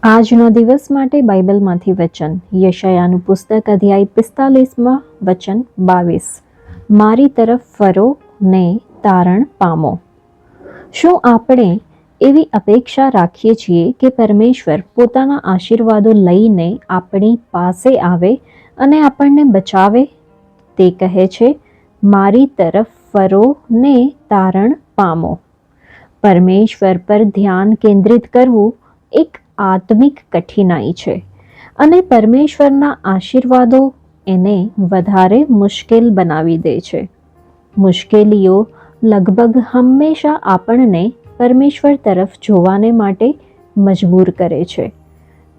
આજનો દિવસ માટે બાઇબલમાંથી વચન યશાયાનું પુસ્તક અધ્યાય 45માં વચન 22 મારી તરફ ફરો ને તારણ પામો. શું આપણે એવી અપેક્ષા રાખીએ છીએ કે પરમેશ્વર પોતાના આશીર્વાદો લઈને આપણી પાસે આવે અને આપણને બચાવે? તે કહે છે, મારી તરફ ફરો ને તારણ પામો. પરમેશ્વર પર ધ્યાન કેન્દ્રિત કરવું એક આત્મિક કઠિનાઈ છે અને પરમેશ્વરના આશીર્વાદો એને વધારે મુશ્કેલ બનાવી દે છે. મુશ્કેલીઓ લગભગ હંમેશા આપણને પરમેશ્વર તરફ જોવાને માટે મજબૂર કરે છે,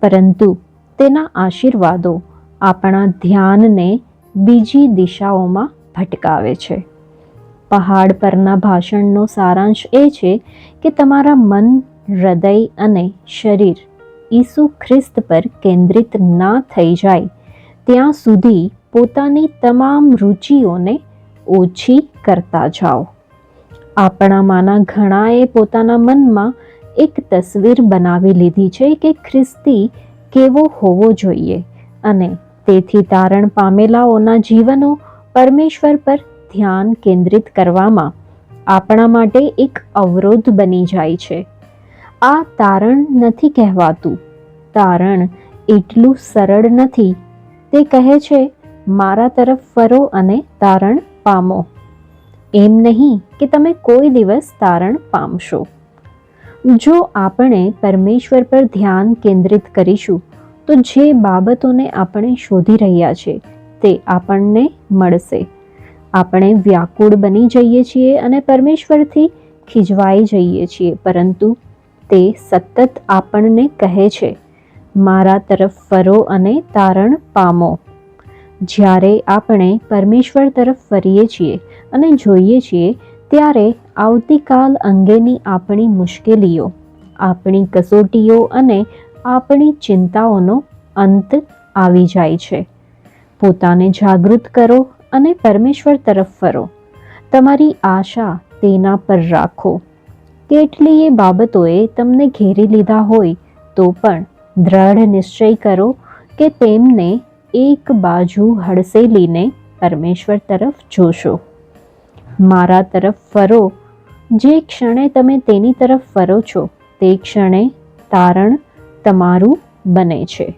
પરંતુ તેના આશીર્વાદો આપણા ધ્યાનને બીજી દિશાઓમાં ભટકાવે છે. પહાડ પરના ભાષણનો સારાંશ એ છે કે તમારા મન, હૃદય અને શરીર ઈસુ ખ્રિસ્ત પર કેન્દ્રિત ના થઈ જાય ત્યાં સુધી પોતાની તમામ રુચિઓને ઓછી કરતા જાઓ. આપણામાંના ઘણાએ પોતાના મનમાં એક તસવીર બનાવી લીધી છે કે ખ્રિસ્તી કેવો હોવો જોઈએ અને તેથી તારણ પામેલાઓના જીવનો પરમેશ્વર પર ધ્યાન કેન્દ્રિત કરવામાં આપણા માટે એક અવરોધ બની જાય છે. આ તારણ નથી કહેવાતું. તારણ એટલું સરળ નથી. તે કહે છે, મારા તરફ ફરો અને તારણ પામો. એમ નહીં કે તમે કોઈ દિવસ તારણ પામશો. જો આપણે પરમેશ્વર પર ધ્યાન કેન્દ્રિત કરીશું તો જે બાબતોને આપણે શોધી રહ્યા છે તે આપણને મળશે. આપણે વ્યાકુળ બની જઈએ છીએ અને પરમેશ્વરથી ખીજવાઈ જઈએ છીએ, પરંતુ તે સતત આપણને કહે છે, મારા તરફ ફરો અને તારણ પામો. જ્યારે આપણે પરમેશ્વર તરફ ફરીએ છીએ અને જોઈએ છીએ ત્યારે આવતીકાલ અંગેની આપણી મુશ્કેલીઓ, આપણી કસોટીઓ અને આપણી ચિંતાઓનો અંત આવી જાય છે. પોતાને જાગૃત કરો અને પરમેશ્વર તરફ ફરો. તમારી આશા તેના પર રાખો. કેટલીય બાબતોએ તમને ઘેરી લીધા હોય તો પણ દ્રઢ નિશ્ચય કરો કે તેમને એક બાજુ હડસેલીને પરમેશ્વર તરફ જોશો. મારા તરફ ફરો. જે ક્ષણે તમે તેની તરફ ફરો છો તે ક્ષણે તારણ તમારું બને છે.